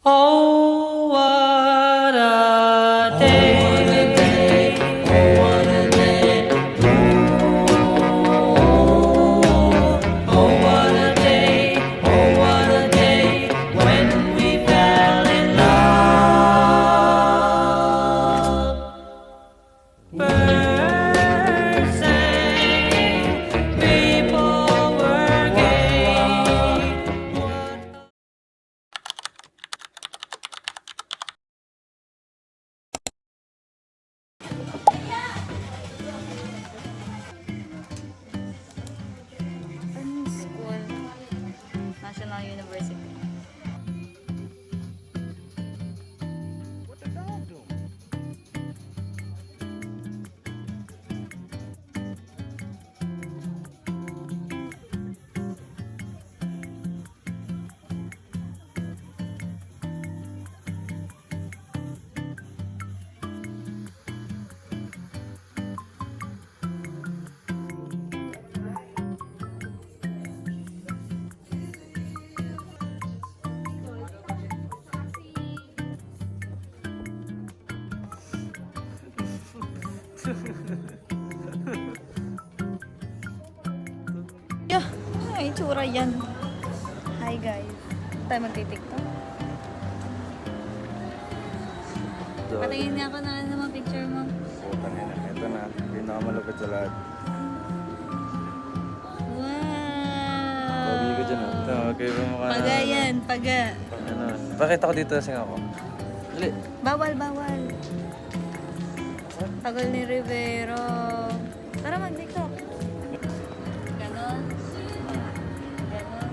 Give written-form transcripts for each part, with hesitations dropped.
Oh, what a day. Oh, what a day. Oh, what a day. Oh, what a day when we fell in love. Birds sang, people were gay. Anong school? National University. Yeah, ano yung itsura yan? Hi guys. Tayo magtitiktok. Patingin niya ako na mga picture mo. Puta nila. Ito na. Pinakamalupit sa lahat. Wow! Babi ko dyan. Ito, okay ba mukha? Paga yan, paga. Ano? Bakit ako dito sa ako? Dali. Bawal, bawal. Tagal ni Rivero. Tara mag-tiktok. Ganon. Ganon.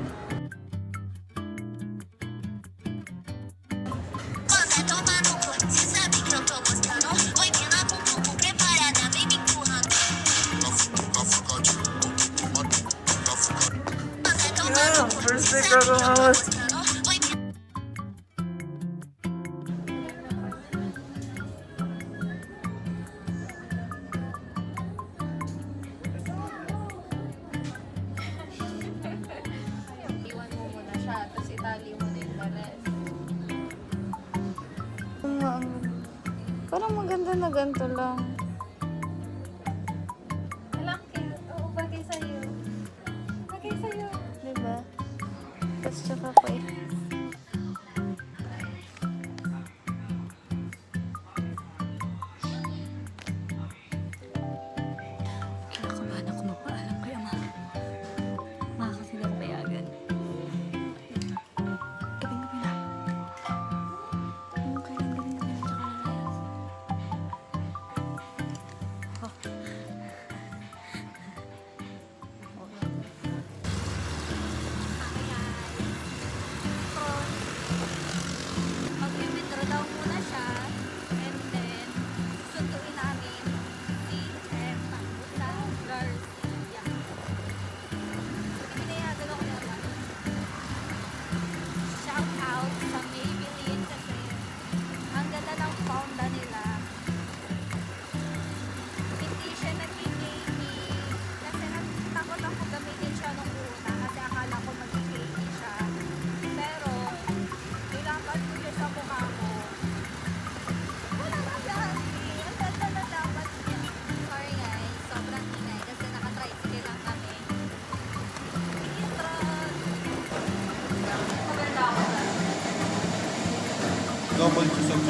Quando é tomar no cu, cê sabe que eu tô gostando. Oi, mina, bumbum, preparada, vem me empurrando. Quando é tomar no cu, First cê take sabe ako que eu tô awas. gostando. Oi, mina. Iwan mo muna siya, tapos itali mo na yung rest. Parang maganda na ganito lang. Malaki. Oo, bagay sa'yo. Bagay sa'yo. Diba? Tapos tsaka pa eh. Kinakabahan ako magpaalam kay ama. Baka kasi hindi ako payagan. Gabing-gabi na. Okay lang, gabing-gabi na. Tsaka lalayas. Oh. Mag-withdraw daw muna siya. And then, sunduin namin si Emma Garcia. Pinayagan ako ni Ama. Shout out sa Maybelline kasi ang ganda ng fonda nila. Hindi siya nag-gamey kasi natakot ako gamitin siya nung una kasi akala ko mag-gamey siya. Pero, nilapat ko siya sa mukha ko. Wala na yan. Ang ganda na dapat niya. Sorry guys, sobrang ingay kasi naka-tricycle lang kami. Intron! Maganda ako lang. Double cheese ang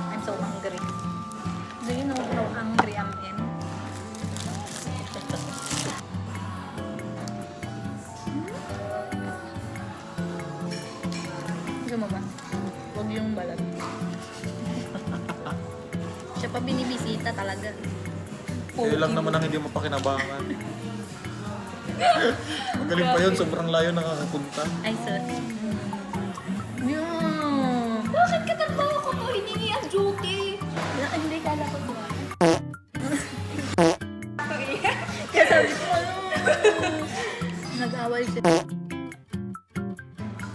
I'm so hungry. Do you know how hungry I am? Gusto mo ba? Huwag yung balat. Siya pa binibisita talaga. Kaya lang naman ang hindi mapakinabangan. Magaling pa yun, sobrang layo nakakapunta. Ay, sus. Yeah. Bakit katrabaho ko to? Hiningi ang duty. Hindi kala ko to. Kaya sabi ko, ano? Nag-awal siya.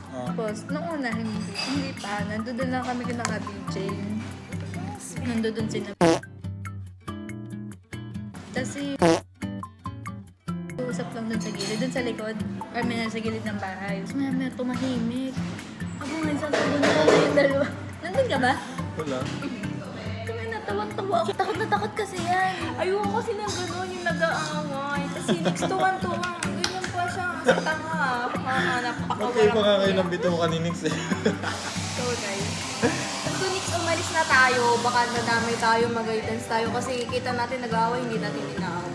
Tapos, nung una, hindi pa. Nandun lang kami kinaka-BJ. Nandun sila. Kasi usap lang dun sa gilid, dun sa likod. Or may nasa gilid ng bahay. Tapos may tumahimik. Ako ngayon sa doon na yung dalawa. Nandun ka ba? Wala. Kami natawang-tawa ako. Takot na takot kasi yan. Ayoko kasi ng gano'n yung nag-aaway. Kasi nagstuwan-tuwang. Ganyan pa siya. Sa tanga. Okay pa nga kayo ng bito ka ni Nix eh. So guys. Kung Nix, umalis na tayo. Baka nadamay tayo, mag-guidance tayo. Kasi kita natin nag-aaway, hindi natin inaaway.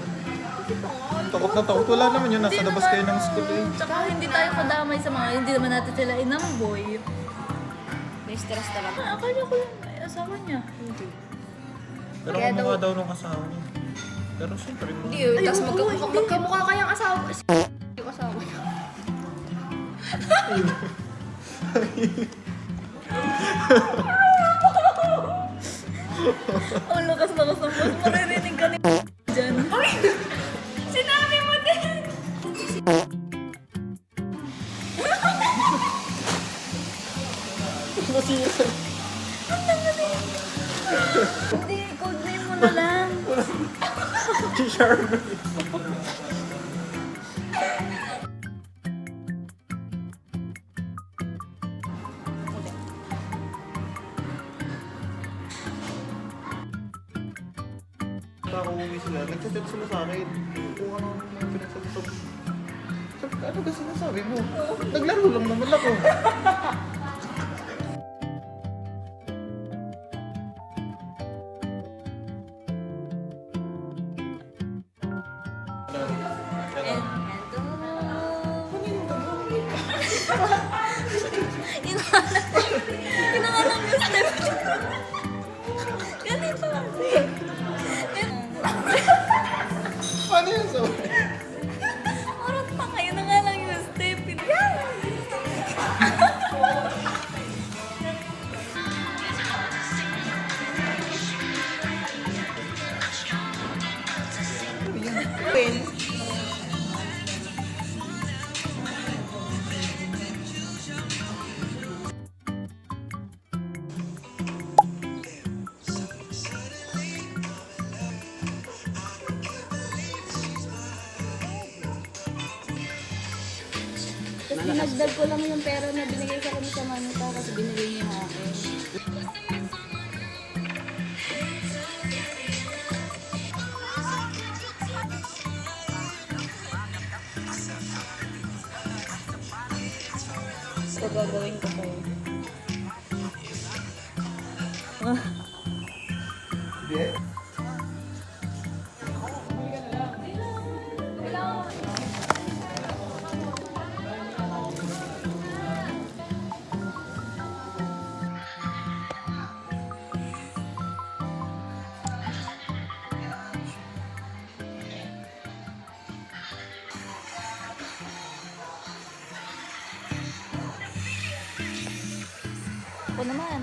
Takot na takot. Wala naman yun. Nasa labas kayo ng school eh. Tsaka hindi tayo kadamay sa mga, hindi naman natin sila inamboy. May stress talaga. Akala ko yung asawa niya. Hindi. Pero kamukha daw nung asawa niya. Pero siyempre mo. Hindi yun. Tapos magkamukha kayang asawa. Yung asawa niya. Ang lakas-lakas ng boss. Maririnig ka ni dyan. Sinabi mo din! Hindi, code name mo na lang. Charmin. Ako uwi sila, nagchat-chat sila sa akin. Kung ano mga pinagsasabi. Sabi, ano ba sinasabi mo? Naglaro lang naman ako. Inangalang yung step. Ganito kasi. Ano yun sa Marot pa kayo na nga lang yung step. Tapos dinagdag ko lang yung pera na binigay sa kami sa Manita kasi binigay niya yung akin. So gagawin ko kayo. Ako naman.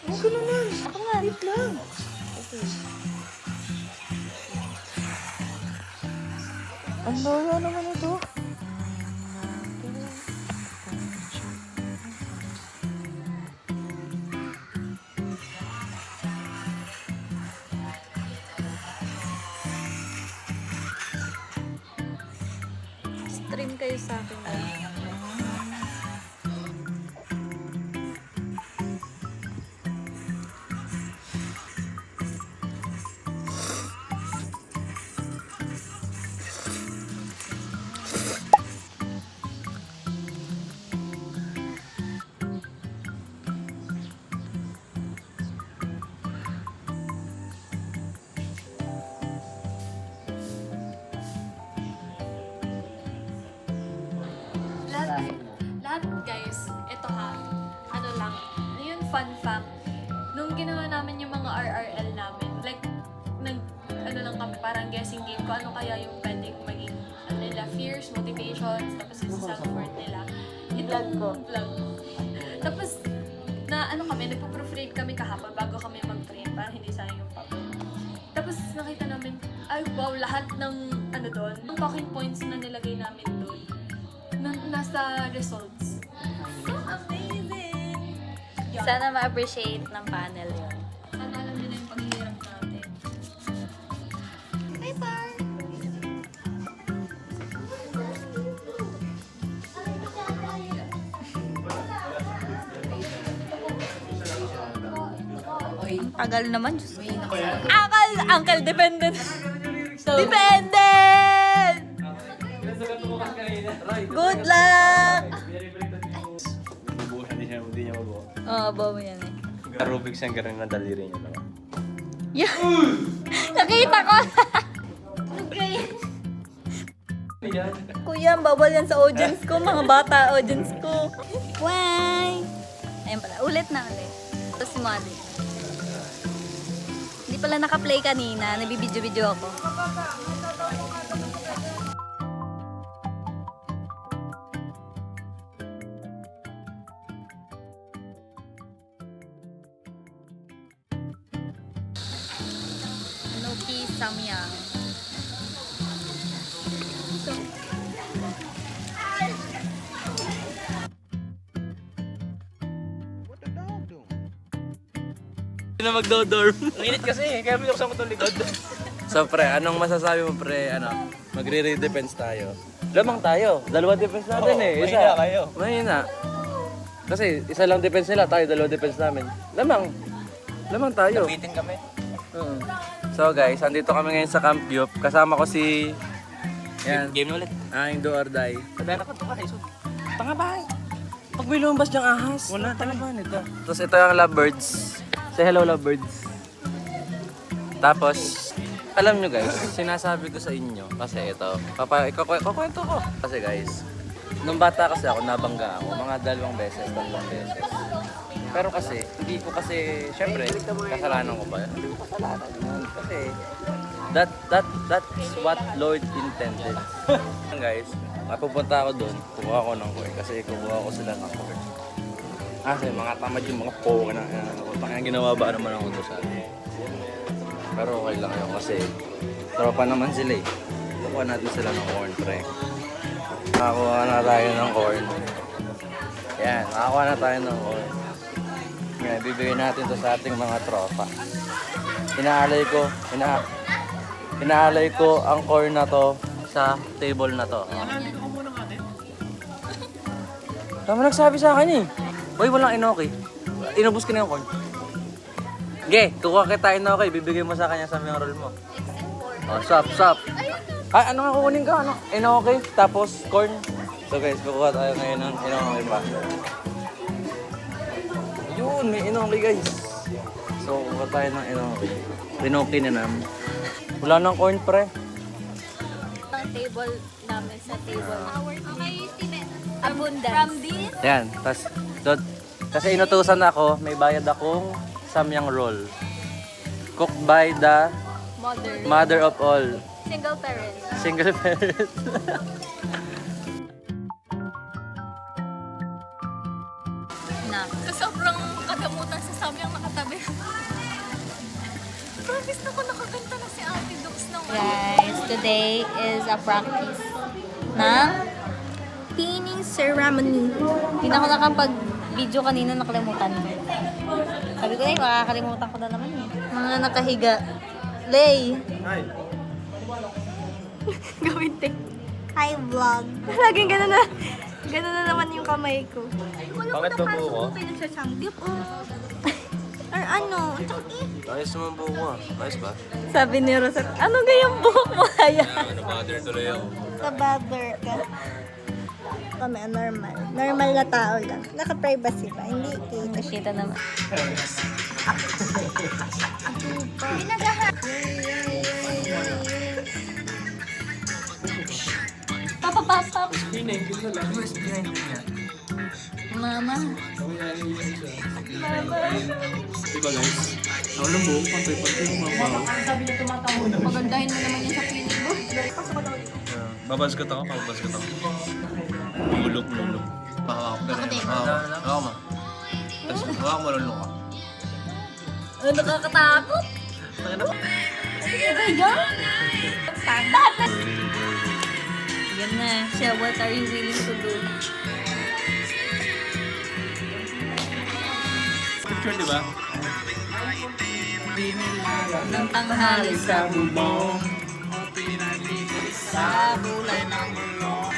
Ako naman. Ako nga, wait lang. Okay. Ang laya naman ito. Stream kayo sa akin. Lahat guys, ito ha, ano lang, yun fun fact, nung ginawa namin yung mga RRL namin, like, ano lang kami, parang guessing game ko, ano kaya yung pwedeng maging, ano nila, fears, motivations, tapos yung self-worth nila. Itong vlog. Tapos, na ano kami, nagpo-proofread kami kahapon bago kami mag-print, parang hindi sayang yung papel. Tapos nakita namin, ay wow, lahat ng, ano doon, yung talking points na nilagay namin doon, nasa results. So amazing! Yun. Sana ma-appreciate ng panel yun. Sana alam nila yung paghihirap natin. Tagal naman. Diyos ko. Uncle, dependent. Dependent! Good luck! Bubuhusan hindi niya mabuo. Oo, bawa mo yan eh. Rubik's ang garing na daliri niya naman. Yeah. Nakita ko! Kuya, bawal yan sa audience ko. Mga bata, audience ko. Why? Ayun pala, ulit na ulit. Ito si Molly. Hindi pala naka-play kanina. Nabibidyo-video ako. Nuki Samyang. Hindi na magdo-dorm. Ang init kasi, kaya binuksan mo itong likod. So pre, anong masasabi mo pre, magre-redefense tayo? Lamang tayo. Dalawa defense natin Isa. Mahina kayo. Mahina. Kasi isa lang defense nila, tayo dalawa defense namin. Lamang tayo. Nabitin kami. So guys, andito kami ngayon sa Camp Yup. Kasama ko si... Yan. Game na ulit. Ang do or die. Sabi na ko ito ka, Jason. Tanga ba? Pag may lumabas diyang ahas. Wala, tanga ba nito? Tapos ito yung lovebirds. Say hello, lovebirds. Tapos, alam nyo guys, sinasabi ko sa inyo, kasi ito, ikukwento ko. Kasi guys, nung bata kasi ako, nabangga ako, mga 2 beses, 3 beses. Pero kasi, hindi ko kasi, syempre, kasalanan ko ba? Hindi ko kasalanan yun. Kasi, that's what Lord intended. Guys, mapupunta ako doon, kumuha ko ng coin, kasi kumuha ko sila ng coin. Kasi mga tamad yung mga po na ginawa ba naman ako doon sa atin. Pero okay lang yun kasi tropa naman sila eh. Kukuha natin sila ng corn pre. Nakakuha na tayo ng corn. Yan, nakakuha na tayo ng corn. Yan, bibigyan natin to sa ating mga tropa. Inaalay ko ang corn na to sa table na to. Tama nagsabi sa akin eh. Boy, walang inoki. Inubos ko na yung corn. Ge, kukuha kita inoki. Bibigay mo sa kanya sa mga roll mo. Oh, stop. Ay, ano nga kukunin ka? Ano? Inoki, tapos corn. So guys, kukuha tayo ngayon ng inoki pa. Yun, may inoki guys. So, kukuha tayo ng inoki. Inoki na namin. Wala nang corn pre. Ang table namin sa table. Okay, abundance. From this? Yan, kasi inutusan ako, may bayad akong samyang roll. Cooked by the mother of all. Single parent. Single parent. Na. Sobrang kagamutan sa samyang nakatabi. Promise na ko nakaganta na si Ate Dux naman. Guys, today is a practice ng pinning ceremony. Hindi na ako nakapag-video kanina, nakalimutan ko. Sabi ko makakalimutan ko na naman eh. Mga nakahiga. Lay! Hi. Gawin te. Hi, vlog. Laging gano'n na naman yung kamay ko. Bakit ba buo ko? Pinagsasamgyup or ano, Ayos naman buo ko. Ayos ba? sabi ni Rosette, ano gayang buhok mo kaya? Mother tuloy ako. Sa bother ka. Kami, normal. Normal na tao lang. Naka-privacy pa. Hindi kita. Kita naman. Papapapap. Mama. Diba guys? Walang buhok, pantay-pantay yung mga baho. Pagandahin mo naman yung sa pinig mo. Babaskat ako. Mulok. Pakawak ka rin. Ako ma. Tapos hawak mo lulok ka. Ano nakakatakot? Ano ba yan? Standard! Yan na. Siya, what are you willing to do? Picture diba? Ng tanghali sa bubong. Sa kulay ng bulong.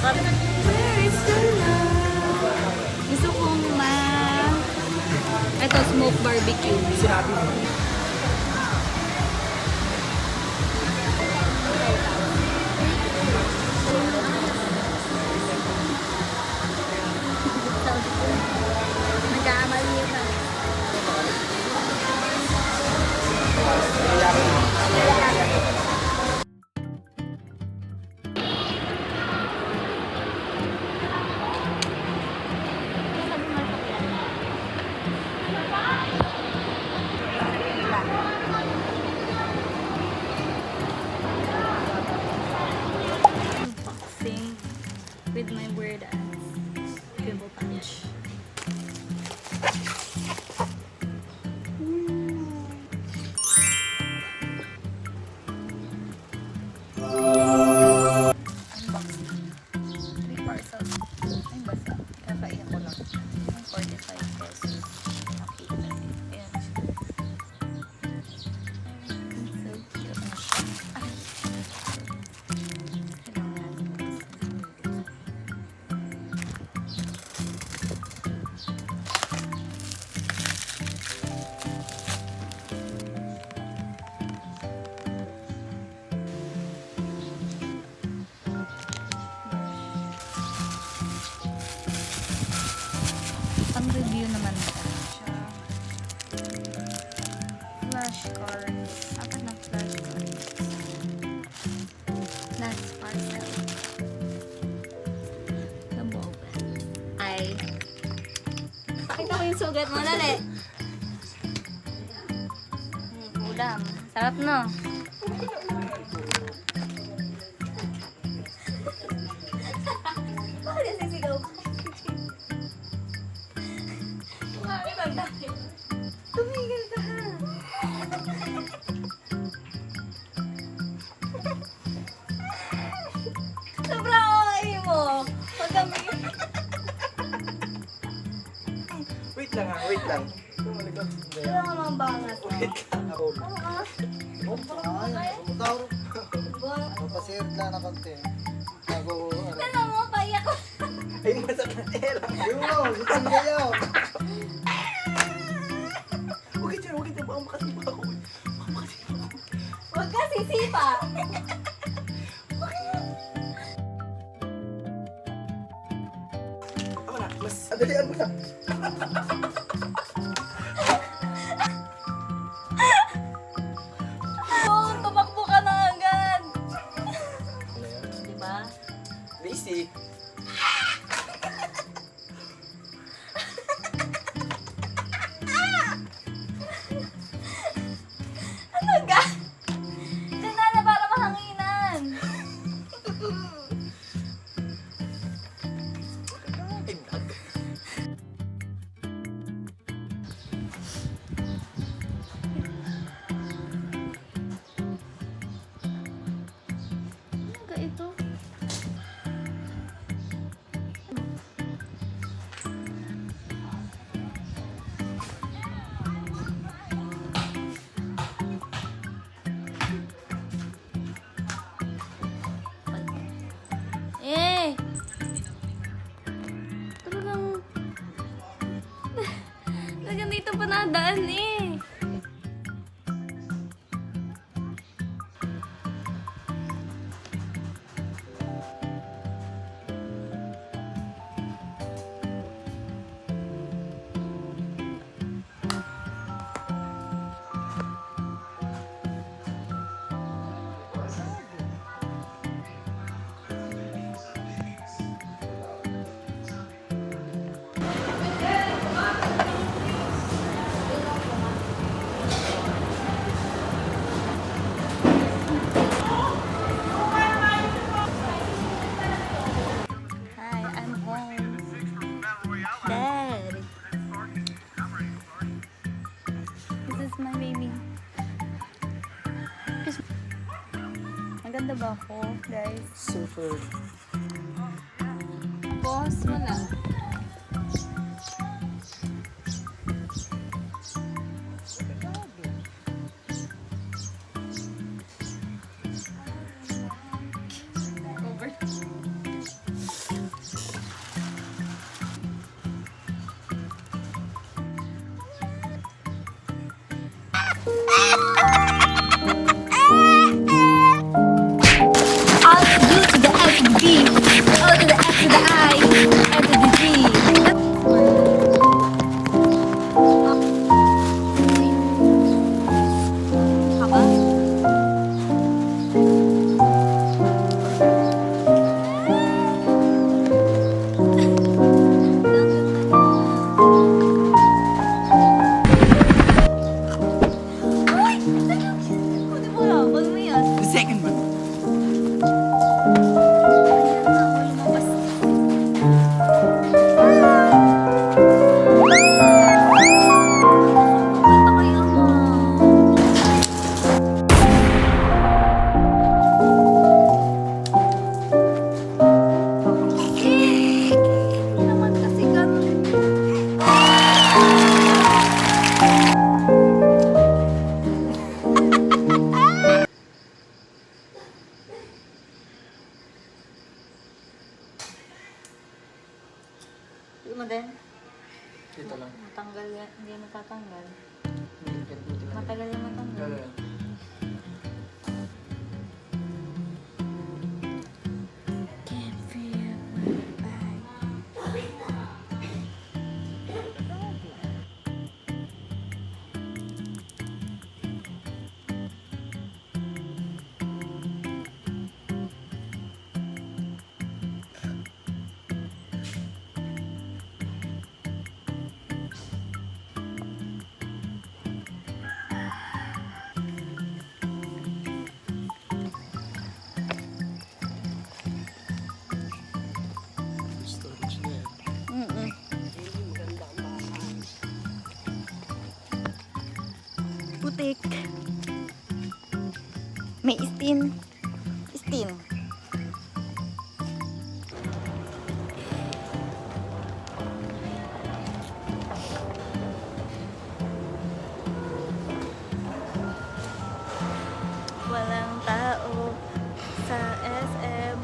Where is the love? Gusto kong ito, smoke barbecue. Sinabi mo. Nagkamali pa. Unboxing with my weird ass pimple punch. Unboxing. 3 parcels. Ay, basta. Kakain ko lang. 45 pesos. Okay. Ayan siya. So cute na siya. Ay. Kailangan. Pang-review naman siya. Flashcards. Apat na flashcards. Last parcel. The moment. Ay. Pakita ko yung sugat mo, dali. Ulam. Sarap, no? Bakit sisigaw ko? Bakit ang dami? Tumigil ka ha. Sobrang okay mo. Huwag kami. Wait lang ha, wait lang. Wala ka mga bangat. Wait lang ako. Mapasir lang na konti. Bago, Ano mo, paiyak ko. Ay, masakit na lang. Ayun, sitin kayo. Huwag ka dyan, baka makasipa ako. Baka makasipa ako. Huwag ka sisipa. Ako na, mas adalian mo na. Oo, tumakbo ka na agad. Diba? Daisy. Ano ka? Diyan na para mahanginan. Ano ka ito? Eh! Talagang dito pa nadaan eh. Hi, I'm home. Dad. This is my baby. Maganda ba ako, guys? Super. Boss, wala. Over. Hindi mo din? Dito lang. Matanggal yan. Hindi matatanggal. Matagal yung matanggal. Storage na yan. Putik. May istin. Istin. Walang tao sa SM.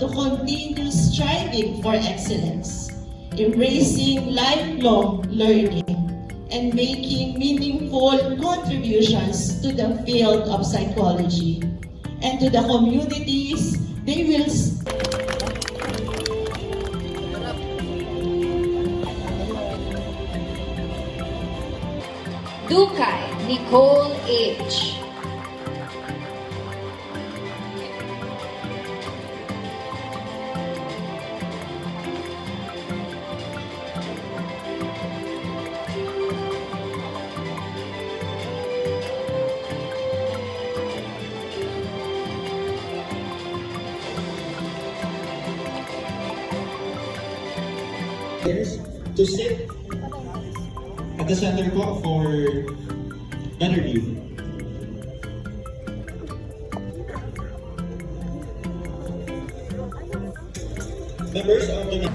To continue striving for excellence, embracing lifelong learning, and making meaningful contributions to the field of psychology and to the communities they will Dukay Nicole H. To sit at the center po for better view. Members of the